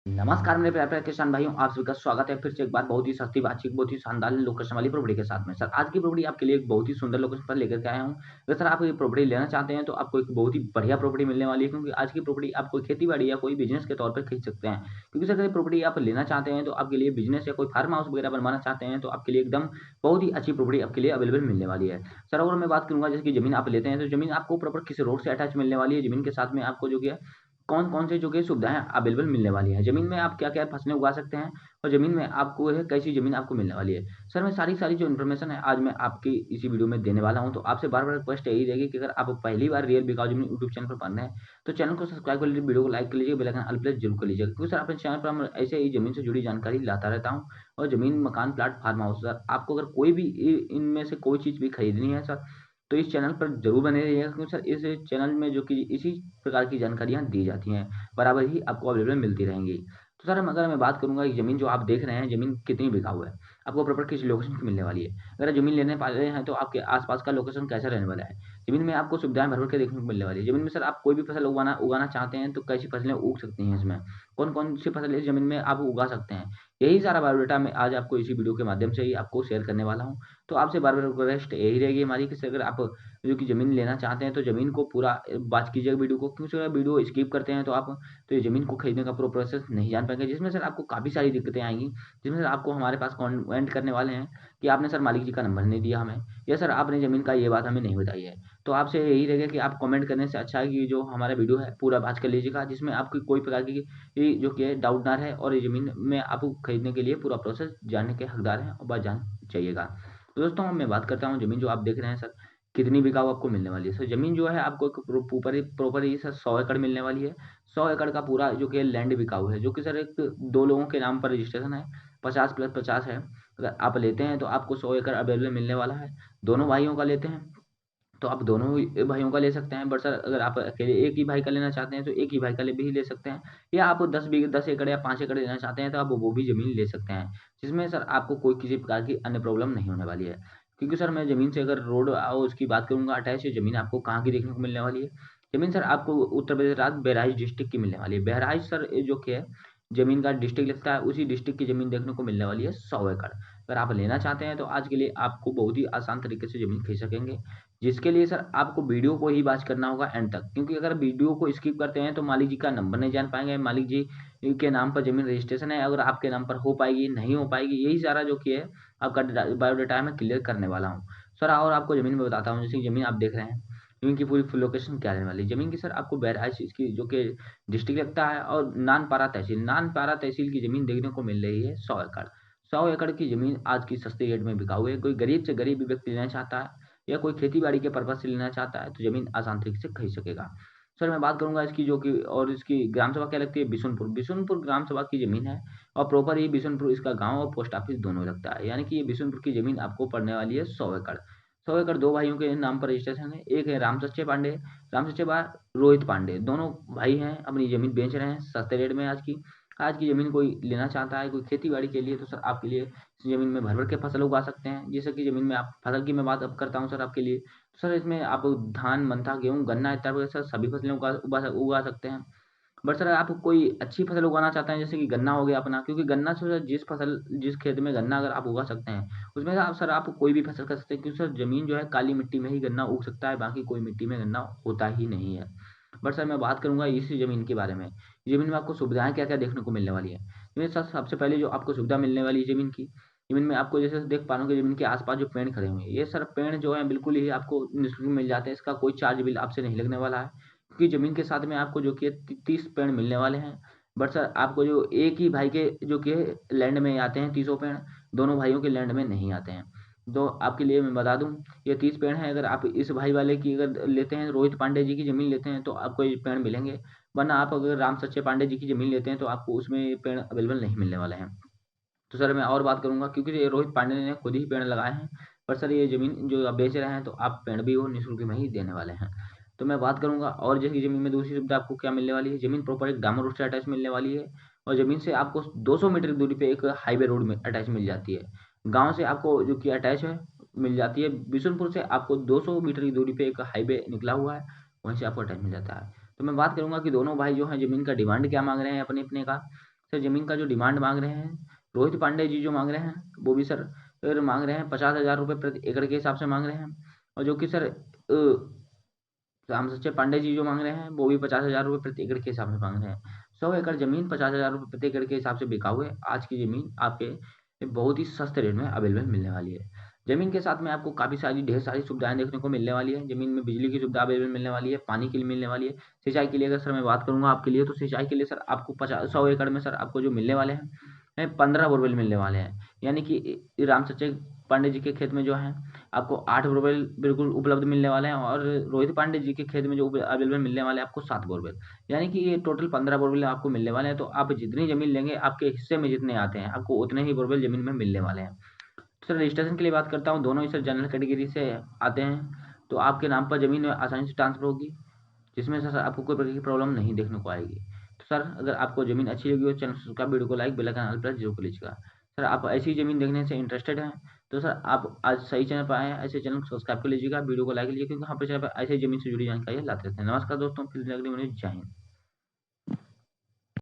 नमस्कार मेरे प्यारे प्यारे किसान भाइयों, आप सभी का स्वागत है फिर से एक बार बहुत ही सस्ती बातचीत, बहुत ही शानदार लोकेशन वाली प्रॉपर्टी के साथ में। सर आज की प्रॉपर्टी आपके लिए एक बहुत ही सुंदर लोकेशन पर लेकर के आया हूं। अगर सर आप ये प्रॉपर्टी लेना चाहते हैं तो आपको एक बहुत ही बढ़िया प्रॉपर्टी मिलने वाली है, क्योंकि आज की प्रॉपर्टी आप कोई खेती बाड़ी या कोई बिजनेस के तौर पर खरीद सकते हैं। क्योंकि सर अगर ये प्रॉपर्टी आप लेना चाहते हैं तो आपके लिए बिजनेस या कोई फार्म हाउस वगैरह बनवाना चाहते हैं तो आपके लिए एकदम बहुत ही अच्छी प्रॉपर्टी आपके लिए अवेलेबल मिलने वाली है। सर अगर मैं बात करूंगा जैसे कि जमीन आप लेते हैं तो जमीन आपको प्रॉपर किसी रोड से अटैच मिलने वाली है। जमीन के साथ में आपको जो कि कौन-कौन से जो कि सुविधाएँ अवेलेबल मिलने वाली हैं। ज़मीन में आप क्या-क्या फसलें उगा सकते हैं और ज़मीन में आपको है कैसी ज़मीन आपको मिलने वाली है। सर मैं सारी-सारी जो इन्फॉर्मेशन है आज मैं आपकी इसी वीडियो में देने वाला हूँ। तो आपसे बार-बार रिक्वेस्ट यही रहेगी कि अगर आप पहली बार रियल बिकाऊ ज़मीन यूट्यूब चैनल पर बन रहे हैं, तो चैनल को सब्सक्राइब कर लीजिए, वीडियो को लाइक कर लीजिए, बेल आइकन ऑल प्रेस ज़रूर कर लीजिएगा। क्योंकि सर अपने चैनल पर हम ऐसे ही ज़मीन से जुड़ी जानकारी लाता रहता हूँ और ज़मीन, मकान, प्लाट, फार्म हाउस सर आपको अगर कोई भी इ इनमें से कोई चीज़ भी खरीदनी है सर, तो इस चैनल पर ज़रूर बने रहिएगा, क्योंकि सर इस चैनल में जो कि इसी प्रकार की जानकारियाँ दी जाती हैं। बराबर ही आपको अवेलेबल मिलती रहेंगी। तो सर अगर मैं बात करूँगा कि ज़मीन जो आप देख रहे हैं, ज़मीन कितनी बिकाऊ है? आपको प्रॉपर किस लोकेशन पे मिलने वाली है? अगर आप ज़मीन लेने वाले हैं तो आपके आस-पास का लोकेशन कैसा रहने वाला है? ज़मीन में आपको सुविधाएँ भर-भर के देखने को मिलने वाली है। ज़मीन में सर आप कोई भी फसल उगाना उगाना चाहते हैं तो कैसी फसलें उग सकती हैं इसमें? कौन-कौन सी फसल इस ज़मीन में आप उगा सकते हैं? यही सारा बायोडाटा मैं आज आपको इसी वीडियो के माध्यम से ही आपको शेयर करने वाला हूँ। तो आपसे बार-बार रिक्वेस्ट यही रहेगी हमारी कि सर अगर आप जो कि ज़मीन लेना चाहते हैं तो ज़मीन को पूरा वॉच कीजिएगा वीडियो को, क्योंकि अगर वीडियो स्किप करते हैं तो आप तो ये ज़मीन को खरीदने का पूरा प्रोसेस नहीं जान पाएँगे, जिसमें सर आपको काफ़ी सारी दिक्कतें आएँगी। जिसमें सर आपको हमारे पास कमेंट करने वाले हैं कि आपने सर मालिक जी का नंबर नहीं दिया हमें, या सर आपने ज़मीन का ये बात हमें नहीं बताई है। तो आपसे यही रहेगा कि आप कमेंट करने से अच्छा है कि जो हमारा वीडियो है पूरा वॉच कर लीजिएगा, जिसमें आपकी कोई प्रकार की जो कि है डाउट ना रहे, और ये ज़मीन में आपको खरीदने के लिए पूरा प्रोसेस जानने के हकदार हैं और बस जान जाइएगा। तो दोस्तों मैं बात करता हूँ ज़मीन जो आप देख रहे हैं सर, कितनी बिकाऊ आपको मिलने वाली है। सर ज़मीन जो है आपको एक प्रॉपर ही सर 100 एकड़ मिलने वाली है। 100 एकड़ का पूरा जो कि लैंड बिकाऊ है, जो कि सर एक 2 लोगों के नाम पर रजिस्ट्रेशन है, 50 प्लस 50 है। अगर आप लेते हैं तो आपको 100 एकड़ अवेलेबल मिलने वाला है। दोनों भाइयों का लेते हैं तो आप दोनों ही भाइयों का ले सकते हैं, बट सर अगर आप अकेले एक ही भाई का लेना चाहते हैं तो एक ही भाई का भी ले सकते हैं, या आप 10 एकड़ या 5 एकड़ लेना चाहते हैं तो आप वो भी ज़मीन ले सकते हैं, जिसमें सर आपको कोई किसी प्रकार की अन्य प्रॉब्लम नहीं होने वाली है। क्योंकि सर मैं ज़मीन से अगर रोड उसकी बात करूँगा अटैच, ज़मीन आपको कहाँ की देखने को मिलने वाली है? ज़मीन सर आपको उत्तर प्रदेश राज्य बहराइच डिस्ट्रिक्ट की मिलने वाली है। बहराइच सर जो कि है ज़मीन का डिस्ट्रिक्ट लगता है, उसी डिस्ट्रिक्ट की ज़मीन देखने को मिलने वाली है 100 एकड़। अगर आप लेना चाहते हैं तो आज के लिए आपको बहुत ही आसान तरीके से ज़मीन खरीद सकेंगे। जिसके लिए सर आपको वीडियो को ही वॉच करना होगा एंड तक, क्योंकि अगर वीडियो को स्किप करते हैं तो मालिक जी का नंबर नहीं जान पाएँगे, मालिक जी के नाम पर ज़मीन रजिस्ट्रेशन है, अगर आपके नाम पर हो पाएगी, नहीं हो पाएगी, यही सारा जो कि है आपका बायोडाटा है मैं क्लियर करने वाला हूँ। सर और आपको ज़मीन में बताता हूँ, जैसे ज़मीन आप देख रहे हैं, ज़मीन की पूरी फुल लोकेशन क्या रहने वाली है। ज़मीन की सर आपको बहराइच इसकी जो कि डिस्ट्रिक्ट लगता है, और नानपारा तहसील की ज़मीन देखने को मिल रही है 100 एकड़। 100 एकड़ की ज़मीन आज की सस्ते रेट में बिकाऊ है। कोई गरीब से गरीब भी व्यक्ति लेना चाहता है या कोई खेती-बाड़ी के पर्पज़ से लेना चाहता है, तो ज़मीन आसान तरीके से खरीद सकेगा। सर मैं बात करूँगा इसकी जो कि, और इसकी ग्राम सभा क्या लगती है? बिशुनपुर। बिशुनपुर ग्राम सभा की ज़मीन है, और प्रॉपर ये बिशुनपुर इसका गाँव और पोस्ट ऑफिस दोनों लगता है। यानी कि ये बिशुनपुर की ज़मीन आपको पड़ने वाली है 100 एकड़। 100 एकड़ 2 भाइयों के नाम पर रजिस्ट्रेशन है। एक है राम सच्चे बा रोहित पांडे। दोनों भाई हैं, अपनी ज़मीन बेच रहे हैं सस्ते रेट में आज की। आज की ज़मीन कोई लेना चाहता है, कोई खेती-बाड़ी के लिए, तो सर आपके लिए इस ज़मीन में भर-भर के फसल उगा सकते हैं। जैसे कि ज़मीन में आप फसल की मैं बात अब करता हूँ सर आपके लिए। सर इसमें आप धान, मनता, गेहूँ, गन्ना इत्यादि वगैरह सर सभी फसलें उगा सकते हैं। बट सर आप कोई अच्छी फसल उगाना चाहते हैं, जैसे कि गन्ना हो गया अपना, क्योंकि गन्ना से जिस खेत में गन्ना अगर आप उगा सकते हैं, उसमें आप कोई भी फसल कर सकते हैं, क्योंकि सर ज़मीन जो है काली मिट्टी में ही गन्ना उग सकता है, बाकी कोई मिट्टी में गन्ना होता ही नहीं है। बट सर मैं बात करूँगा इसी ज़मीन के बारे में। ज़मीन में आपको सुविधाएँ क्या-क्या देखने को मिलने वाली है? इसमें सर सबसे पहले जो आपको सुविधा मिलने वाली है ज़मीन में आपको जैसे देख पा रहे हो कि ज़मीन के आस-पास जो पेड़ खड़े हुए हैं, ये सर पेड़ जो है बिल्कुल ही आपको निःशुल्क मिल जाते हैं, इसका कोई चार्ज बिल आपसे नहीं लगने वाला है। क्योंकि ज़मीन के साथ में आपको जो कि 30 पेड़ मिलने वाले हैं। बट सर आपको जो एक ही भाई के जो कि लैंड में आते हैं 30 पेड़, दोनों भाइयों के लैंड में नहीं आते हैं। तो आपके लिए मैं बता दूँ, ये 30 पेड़ हैं, अगर आप इस भाई वाले की अगर लेते हैं, रोहित पांडे जी की ज़मीन लेते हैं तो आपको ये पेड़ मिलेंगे। वरना आप अगर राम सच्चे पांडे जी की ज़मीन लेते हैं तो आपको उसमें ये पेड़ अवेलेबल नहीं मिलने वाले हैं। तो सर मैं और बात करूँगा, क्योंकि ये रोहित पांडे ने खुद ही पेड़ लगाए हैं। पर सर ये ज़मीन जो आप बेच रहे हैं तो आप पेड़ भी वो निःशुल्क में ही देने वाले हैं। तो मैं बात करूँगा और जैसे ज़मीन में दूसरी सुविधा आपको क्या मिलने वाली है, ज़मीन प्रॉपर एक डामर रोड से अटैच मिलने वाली है, और ज़मीन से आपको 200 मीटर की दूरी पे एक हाईवे रोड में अटैच मिल जाती है। गाँव से आपको जो कि अटैच है मिल जाती है, बिशुनपुर से आपको 200 मीटर की दूरी पे एक हाईवे निकला हुआ है, वहीं से आपको अटैच मिल जाता है। तो मैं बात करूँगा कि दोनों भाई जो हैं ज़मीन का डिमांड क्या माँग रहे हैं अपने-अपने का। सर ज़मीन का जो डिमांड मांग रहे हैं, रोहित पांडे जी जो मांग रहे हैं वो भी सर मांग रहे हैं 50,000 रुपये प्रति एकड़ के हिसाब से मांग रहे हैं। और जो कि सर राम सच्चे पांडे जी जो मांग रहे हैं वो भी 50,000 रुपये प्रति एकड़ के हिसाब से मांग रहे हैं। 100 एकड़ जमीन 50,000 रुपये प्रति एकड़ के हिसाब से बिकाऊ है। आज की जमीन आपके बहुत ही सस्ते रेट में अवेलेबल मिलने वाली है। जमीन के साथ में आपको काफ़ी सारी ढेर सारी सुविधाएं देखने को मिलने वाली है। जमीन में बिजली की सुविधा अवेलेबल मिलने वाली है, पानी के लिए मिलने वाली है। सिंचाई के लिए अगर सर मैं बात करूंगा आपके लिए, तो सिंचाई के लिए सर आपको 100 एकड़ में सर आपको जो मिलने वाले हैं 15 बोरवेल मिलने वाले हैं। यानी कि राम सच्चे पांडे जी के खेत में जो है आपको 8 बोरवेल बिल्कुल उपलब्ध मिलने वाले हैं, और रोहित पांडे जी के खेत में जो अवेलेबल मिलने वाले हैं आपको 7 बोरवेल। यानी कि ये टोटल 15 बोरवेल आपको मिलने वाले हैं। तो आप जितनी जमीन लेंगे, आपके हिस्से में जितने आते हैं, आपको उतने ही बोरवेल जमीन में मिलने वाले हैं। सर रजिस्ट्रेशन के लिए बात करता हूँ, दोनों ही सर जनरल कैटेगरी से आते हैं, तो आपके नाम पर जमीन आसानी से ट्रांसफर होगी, जिसमें सर आपको कोई प्रकार की प्रॉब्लम नहीं देखने को आएगी। तो सर अगर आपको ज़मीन अच्छी लगी हो, चैनल सब्सक्राइब, वीडियो को like, bell icon all press जरूर कर लीजिएगा। सर आप ऐसी ज़मीन देखने से इंटरेस्टेड हैं तो सर आप आज सही चैनल पर आए हैं, ऐसे चैनल को सब्सक्राइब कर लीजिएगा, वीडियो को लाइक कीजिए, क्योंकि यहाँ पर चैनल पर ऐसे ज़मीन से जुड़ी जानकारी लाते रहते हैं। नमस्कार दोस्तों, फिर अगली वीडियो, जय हिंद।